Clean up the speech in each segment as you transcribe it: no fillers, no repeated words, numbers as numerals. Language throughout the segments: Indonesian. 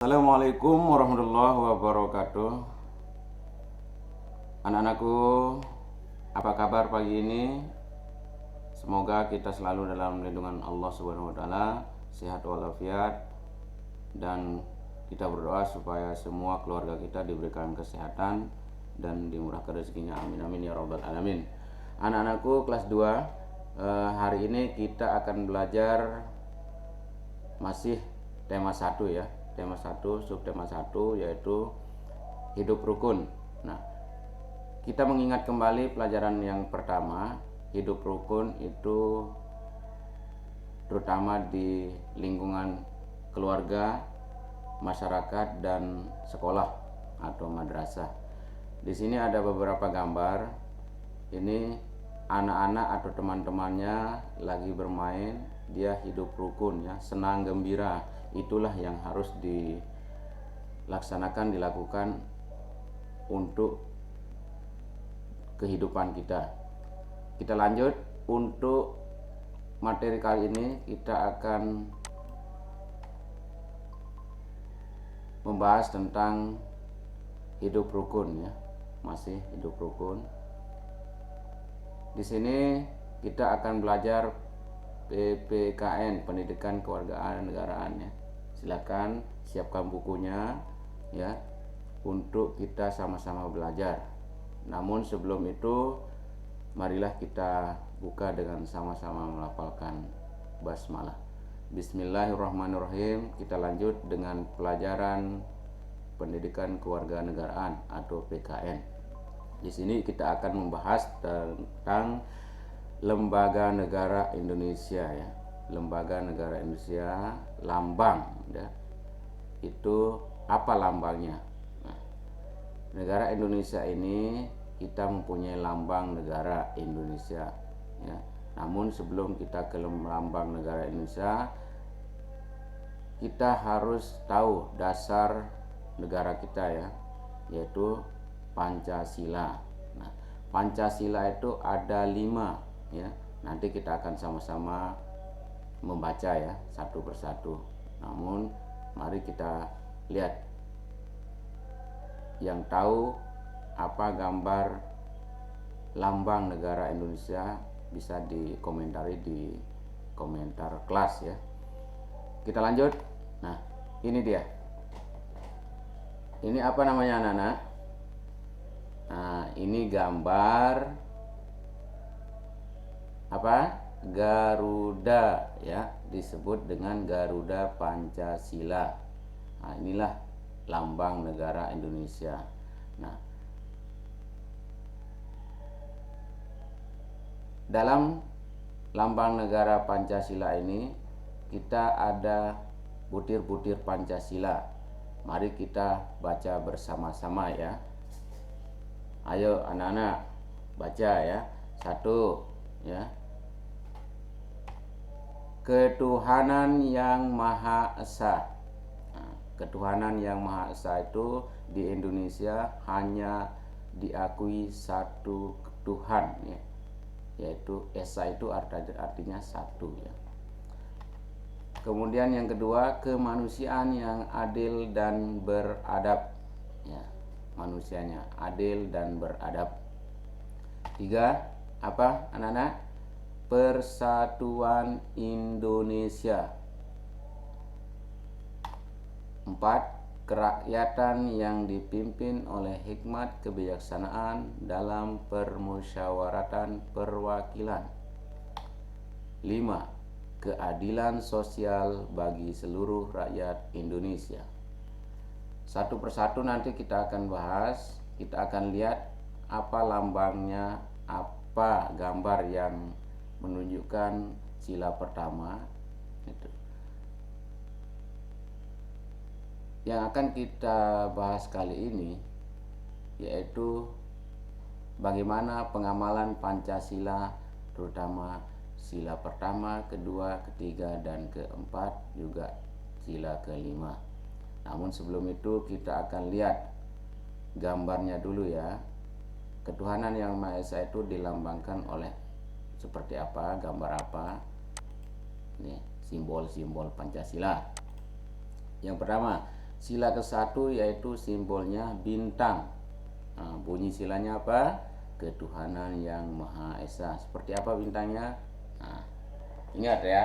Assalamualaikum warahmatullahi wabarakatuh. Anak-anakku, apa kabar pagi ini? Semoga kita selalu dalam lindungan Allah Subhanahu wa taala, sehat walafiat, dan kita berdoa supaya semua keluarga kita diberikan kesehatan dan dimurahkan rezekinya. Amin amin ya rabbal alamin. Anak-anakku kelas 2, hari ini kita akan belajar masih tema 1 ya. Tema 1, subtema 1 yaitu hidup rukun. Nah, kita mengingat kembali pelajaran yang pertama, hidup rukun itu terutama di lingkungan keluarga, masyarakat, dan sekolah atau madrasah. Di sini ada beberapa gambar. Ini anak-anak atau teman-temannya lagi bermain, dia hidup rukun ya, senang gembira. Itulah yang harus dilakukan untuk kehidupan kita. Kita lanjut. Untuk materi kali ini kita akan membahas tentang hidup rukun ya, masih hidup rukun. Di sini kita akan belajar PPKN, Pendidikan Kewargaan Negaraan ya. Silakan siapkan bukunya ya untuk kita sama-sama belajar. Namun sebelum itu marilah kita buka dengan sama-sama melafalkan basmalah. Bismillahirrahmanirrahim. Kita lanjut dengan pelajaran Pendidikan Kewarganegaraan atau PKN. Di sini kita akan membahas tentang Lembaga Negara Indonesia ya. Lembaga Negara Indonesia, lambang ya. Itu apa lambangnya? Nah, negara Indonesia ini kita mempunyai lambang negara Indonesia ya. Namun sebelum kita ke lambang negara Indonesia, kita harus tahu dasar negara kita ya, yaitu Pancasila. Nah, Pancasila itu ada 5 ya. Nanti kita akan sama-sama membaca ya satu persatu. Namun mari kita lihat, yang tahu apa gambar lambang negara Indonesia bisa dikomentari di komentar kelas ya. Kita lanjut. Nah, ini dia. Ini apa namanya anak-anak? Nah, ini gambar apa? Garuda ya, disebut dengan Garuda Pancasila. Nah, inilah lambang negara Indonesia. Nah, dalam lambang negara Pancasila ini kita ada butir-butir Pancasila. Mari kita baca bersama-sama ya. Ayo anak-anak baca ya. 1 ya. Ketuhanan yang Maha Esa. Nah, ketuhanan yang Maha Esa itu di Indonesia hanya diakui satu Tuhan ya, yaitu Esa itu artinya satu ya. Kemudian yang kedua, kemanusiaan yang adil dan beradab ya, manusianya adil dan beradab. 3, apa anak-anak? Persatuan Indonesia. 4, kerakyatan yang dipimpin oleh hikmat kebijaksanaan dalam permusyawaratan perwakilan. 5, keadilan sosial bagi seluruh rakyat Indonesia. Satu persatu nanti kita akan bahas, kita akan lihat apa lambangnya, apa gambar yang menunjukkan sila pertama itu. Yang akan kita bahas kali ini yaitu bagaimana pengamalan Pancasila, terutama sila pertama, kedua, ketiga, dan keempat, juga sila kelima. Namun sebelum itu kita akan lihat gambarnya dulu ya. Ketuhanan yang Maha Esa itu dilambangkan oleh seperti apa, gambar apa? Ini simbol-simbol Pancasila. Yang pertama, Sila ke-1 yaitu simbolnya bintang. Nah, bunyi silanya apa? Ketuhanan yang Maha Esa. Seperti apa bintangnya? Nah, ingat ya,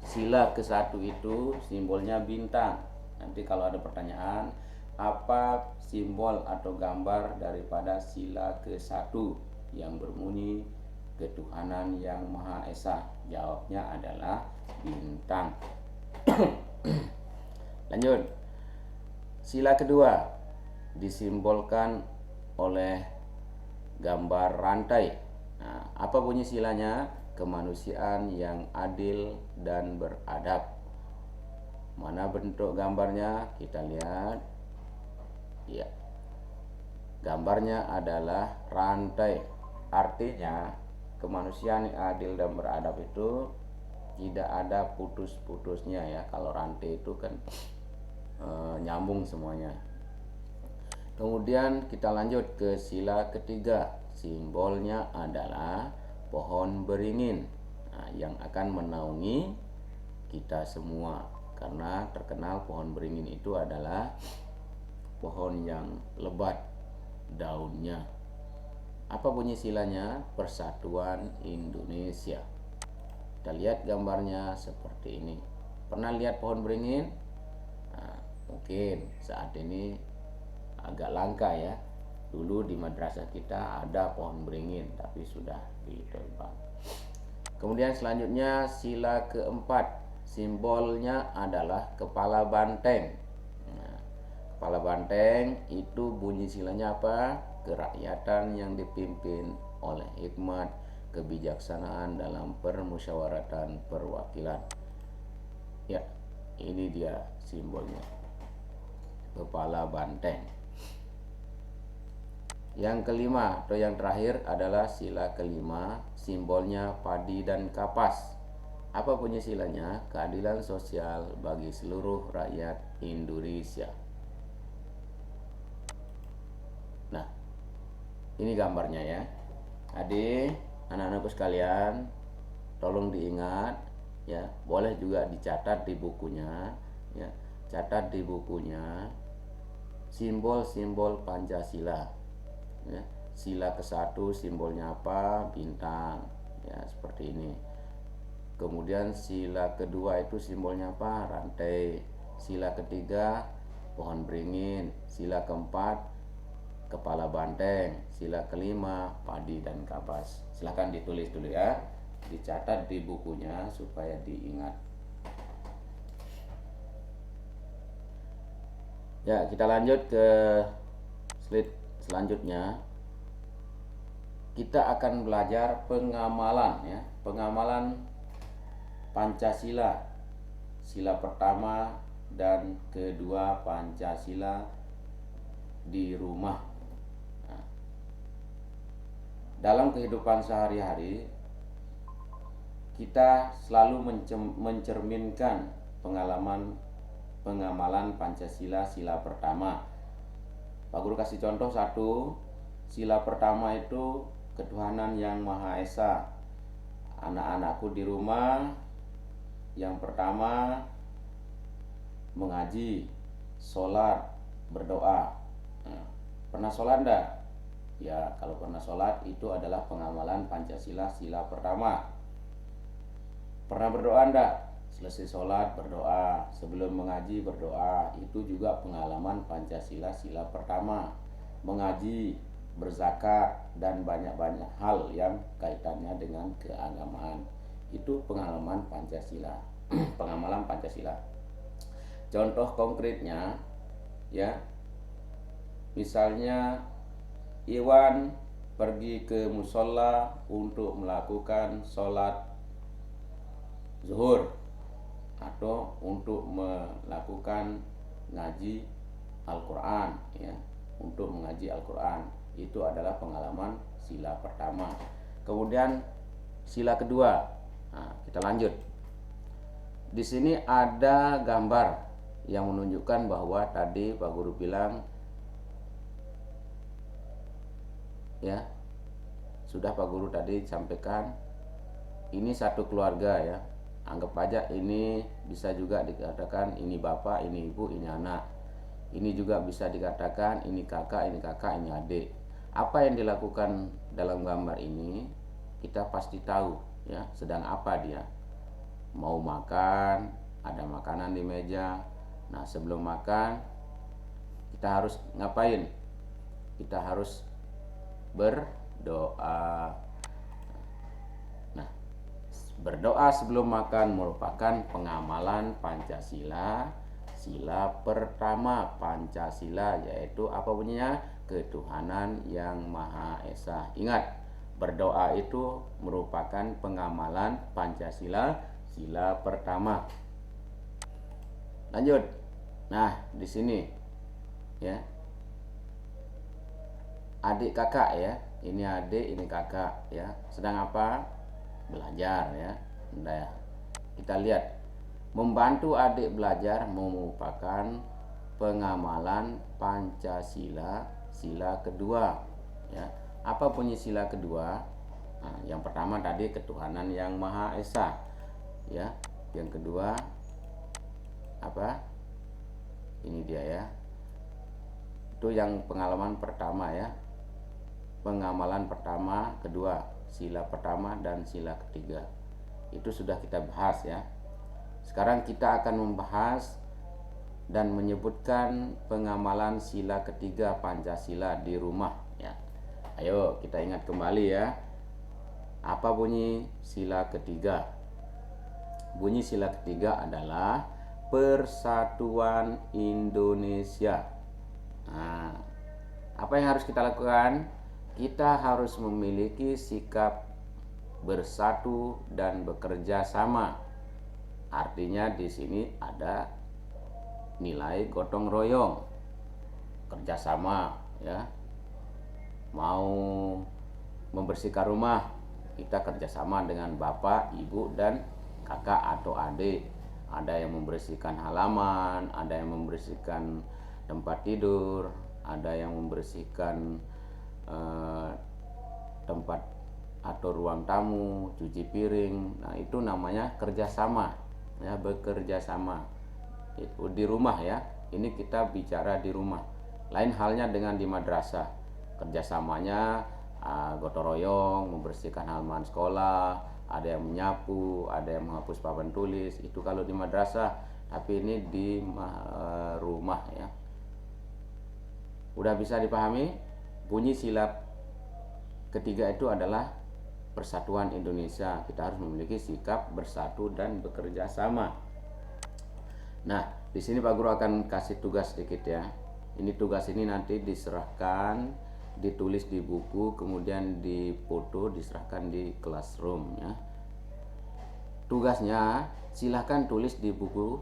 sila ke-1 itu simbolnya bintang. Nanti kalau ada pertanyaan, apa simbol atau gambar daripada sila ke-1 yang berbunyi ketuhanan yang Maha Esa? Jawabnya adalah bintang. Lanjut. Sila kedua disimbolkan oleh gambar rantai. Nah, apa bunyi silanya? Kemanusiaan yang adil dan beradab. Mana bentuk gambarnya? Kita lihat. Ya. Gambarnya adalah rantai. Artinya kemanusiaan yang adil dan beradab itu tidak ada putus-putusnya ya. Kalau rantai itu kan nyambung semuanya. Kemudian kita lanjut ke sila ketiga. Simbolnya adalah pohon beringin, nah, yang akan menaungi kita semua. Karena terkenal pohon beringin itu adalah pohon yang lebat daunnya. Apa bunyi silanya? Persatuan Indonesia. Kita lihat gambarnya seperti ini. Pernah lihat pohon beringin? Nah, mungkin saat ini agak langka ya. Dulu di madrasah kita ada pohon beringin, tapi sudah ditebang. Kemudian selanjutnya sila keempat, simbolnya adalah kepala banteng. Nah, kepala banteng itu bunyi silanya apa? Kerakyatan yang dipimpin oleh hikmat, kebijaksanaan dalam permusyawaratan perwakilan. Ya, ini dia simbolnya, kepala banteng. Yang kelima atau yang terakhir adalah sila kelima, simbolnya padi dan kapas. Apa bunyi silanya? Keadilan sosial bagi seluruh rakyat Indonesia. Nah, ini gambarnya ya. Adik, anak-anakku sekalian, tolong diingat ya. Boleh juga dicatat di bukunya ya. Catat di bukunya simbol-simbol Pancasila. Ya, sila ke-1 simbolnya apa? Bintang ya, seperti ini. Kemudian sila kedua itu simbolnya apa? Rantai. Sila ketiga pohon beringin. Sila keempat kepala banteng. Sila kelima padi dan kapas. Silahkan ditulis dulu ya, dicatat di bukunya supaya diingat. Ya, kita lanjut ke slide selanjutnya. Kita akan belajar pengamalan ya, pengamalan Pancasila, sila pertama dan kedua Pancasila di rumah. Nah, dalam kehidupan sehari-hari kita selalu mencerminkan pengamalan Pancasila sila pertama. Pak Guru kasih contoh satu. Sila pertama itu ketuhanan yang Maha Esa. Anak-anakku di rumah yang pertama mengaji, sholat, berdoa. Nah, pernah sholat enggak? Ya, kalau pernah sholat itu adalah pengamalan Pancasila sila pertama. Pernah berdoa enggak? Selesai sholat berdoa, sebelum mengaji berdoa, itu juga pengalaman Pancasila sila pertama. Mengaji, berzakat, dan banyak-banyak hal yang kaitannya dengan keagamaan, itu pengalaman Pancasila. Pengamalan Pancasila. Contoh konkretnya ya, misalnya Iwan pergi ke musola untuk melakukan sholat zuhur atau untuk melakukan ngaji Al-Quran ya, untuk mengaji Al-Quran. Itu adalah pengalaman sila pertama. Kemudian sila kedua. Nah, kita lanjut. Di sini ada gambar yang menunjukkan bahwa tadi Pak Guru bilang ya, sudah Pak Guru tadi sampaikan, ini satu keluarga ya. Anggap aja ini bisa juga dikatakan ini bapak, ini ibu, ini anak. Ini juga bisa dikatakan ini kakak, ini adik. Apa yang dilakukan dalam gambar ini kita pasti tahu ya, sedang apa dia. Mau makan, ada makanan di meja. Nah, sebelum makan kita harus ngapain? Kita harus berdoa. Nah, berdoa sebelum makan merupakan pengamalan Pancasila. Sila pertama Pancasila, yaitu apa bunyinya? Ketuhanan yang Maha Esa. Ingat, berdoa itu merupakan pengamalan Pancasila, sila pertama. Lanjut. Nah, di sini ya. Adik kakak ya. Ini adik, ini kakak ya. Sedang apa? Belajar ya. Nah, kita lihat, membantu adik belajar merupakan pengamalan Pancasila, sila kedua ya. Apa bunyi sila kedua? Nah, yang pertama tadi ketuhanan yang Maha Esa ya. Yang kedua apa? Ini dia ya. Itu yang pengalaman pertama ya. Pengamalan pertama, kedua, sila pertama dan sila ketiga. Itu sudah kita bahas ya. Sekarang kita akan membahas dan menyebutkan pengamalan sila ketiga Pancasila di rumah ya. Ayo kita ingat kembali ya. Apa bunyi sila ketiga? Bunyi sila ketiga adalah Persatuan Indonesia. Nah, apa yang harus kita lakukan? Kita harus memiliki sikap bersatu dan bekerja sama. Artinya di sini ada nilai gotong royong, kerjasama ya. Mau membersihkan rumah, kita kerjasama dengan bapak, ibu, dan kakak atau adik. Ada yang membersihkan halaman, ada yang membersihkan tempat tidur, ada yang membersihkan tempat atau ruang tamu, cuci piring. Nah, itu namanya kerjasama ya, bekerja sama. Itu di rumah ya. Ini kita bicara di rumah. Lain halnya dengan di madrasah. Kerjasamanya gotong royong, membersihkan halaman sekolah, ada yang menyapu, ada yang menghapus papan tulis. Itu kalau di madrasah. Tapi ini di rumah ya. Udah bisa dipahami? Bunyi sila ketiga itu adalah Persatuan Indonesia. Kita harus memiliki sikap bersatu dan bekerja sama. Nah, di sini Pak Guru akan kasih tugas sedikit ya. Ini tugas ini nanti diserahkan, ditulis di buku, kemudian dipoto, diserahkan di classroom ya. Tugasnya silahkan tulis di buku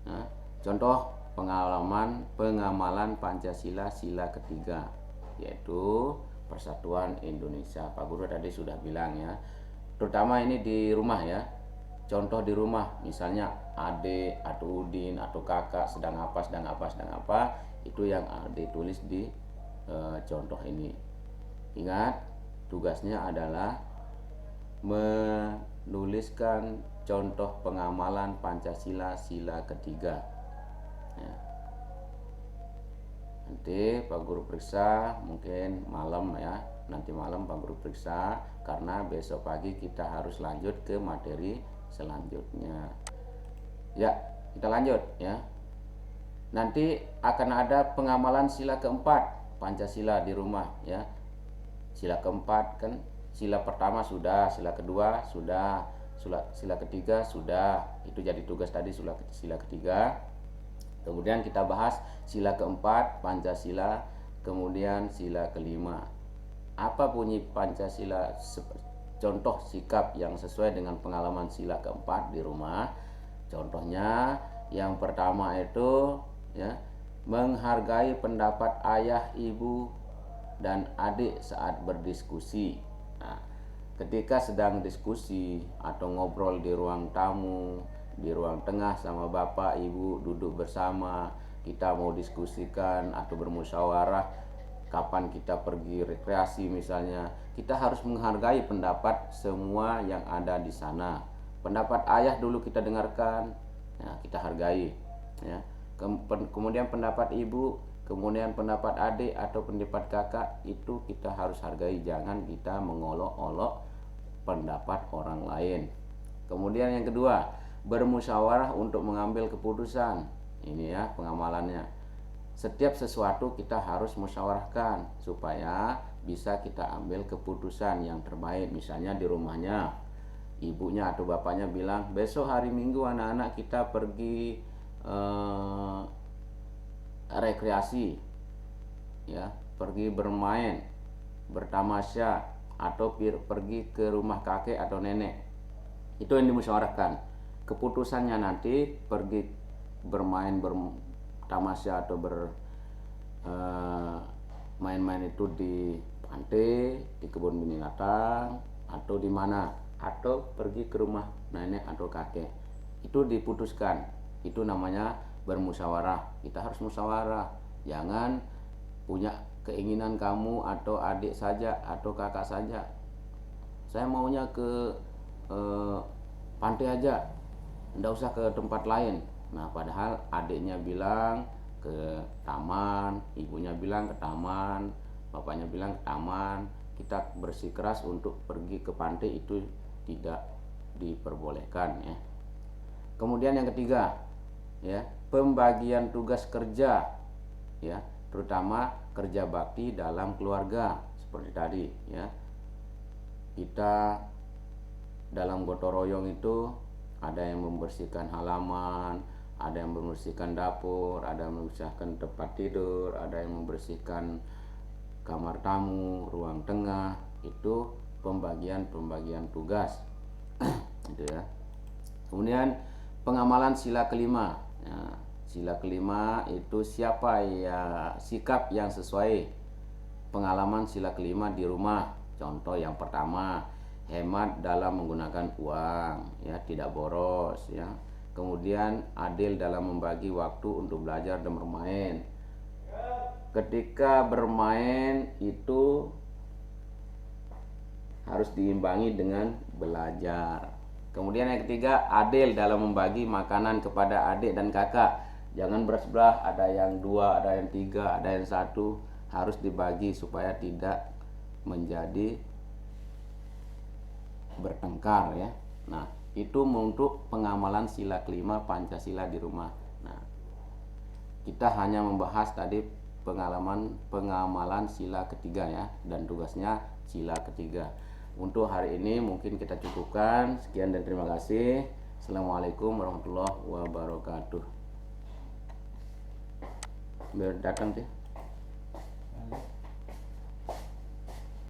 ya. Contoh pengamalan Pancasila sila ketiga, yaitu Persatuan Indonesia. Pak Guru tadi sudah bilang ya. Terutama ini di rumah ya. Contoh di rumah, misalnya adik atau udin atau kakak sedang apa, itu yang ditulis di contoh ini. Ingat, tugasnya adalah menuliskan contoh pengamalan Pancasila sila ketiga ya. Nanti Pak Guru periksa mungkin malam ya. Nanti malam Pak Guru periksa, karena besok pagi kita harus lanjut ke materi selanjutnya. Ya, kita lanjut ya. Nanti akan ada pengamalan sila keempat Pancasila di rumah ya. Sila keempat kan, sila pertama sudah, sila kedua sudah, sila ketiga sudah. Itu jadi tugas tadi, sila ketiga. Kemudian kita bahas sila keempat Pancasila, kemudian sila kelima. Apa bunyi Pancasila? Contoh sikap yang sesuai dengan pengalaman sila keempat di rumah. Contohnya yang pertama itu ya, menghargai pendapat ayah, ibu, dan adik saat berdiskusi. Nah, ketika sedang diskusi atau ngobrol di ruang tamu, di ruang tengah sama bapak ibu duduk bersama, kita mau diskusikan atau bermusyawarah kapan kita pergi rekreasi misalnya, kita harus menghargai pendapat semua yang ada di sana. Pendapat ayah dulu kita dengarkan ya, kita hargai ya. kemudian pendapat ibu, kemudian pendapat adik atau pendapat kakak, itu kita harus hargai. Jangan kita mengolok-olok pendapat orang lain. Kemudian yang kedua, bermusyawarah untuk mengambil keputusan. Ini ya pengamalannya. Setiap sesuatu kita harus musyawarahkan supaya bisa kita ambil keputusan yang terbaik. Misalnya di rumahnya, ibunya atau bapaknya bilang, besok hari Minggu anak-anak kita pergi rekreasi, ya, pergi bermain, bertamasya, atau pergi ke rumah kakek atau nenek. Itu yang dimusyawarahkan. Keputusannya nanti pergi bermain, bertamasya atau main-main itu di pantai, di kebun binatang, atau di mana, atau pergi ke rumah nenek atau kakek. Itu diputuskan. Itu namanya bermusyawarah. Kita harus musyawarah. Jangan punya keinginan kamu atau adik saja atau kakak saja. Saya maunya ke pantai aja, enggak usah ke tempat lain. Nah, padahal adiknya bilang ke taman, ibunya bilang ke taman, bapaknya bilang ke taman. Kita bersikeras untuk pergi ke pantai itu tidak diperbolehkan, ya. Kemudian yang ketiga, ya, pembagian tugas kerja, ya, terutama kerja bakti dalam keluarga seperti tadi, ya. Kita dalam gotong royong itu ada yang membersihkan halaman, ada yang membersihkan dapur, ada yang membersihkan tempat tidur, ada yang membersihkan kamar tamu, ruang tengah. Itu pembagian tugas. Gitu ya. Kemudian pengamalan sila kelima. Ya, sila kelima itu siapa ya sikap yang sesuai pengalaman sila kelima di rumah. Contoh yang pertama, hemat dalam menggunakan uang, ya, tidak boros, ya. Kemudian adil dalam membagi waktu untuk belajar dan bermain. Ketika bermain itu harus diimbangi dengan belajar. Kemudian yang ketiga, adil dalam membagi makanan kepada adik dan kakak. Jangan beras-beras, ada yang 2, ada yang 3, ada yang 1. Harus dibagi supaya tidak menjadi bertengkar, ya. Nah, itu untuk pengamalan sila kelima Pancasila di rumah. Nah, kita hanya membahas tadi pengamalan sila ketiga, ya, dan tugasnya sila ketiga. Untuk hari ini mungkin kita cukupkan. Sekian dan terima kasih. Assalamualaikum warahmatullahi wabarakatuh. Biar datang sih.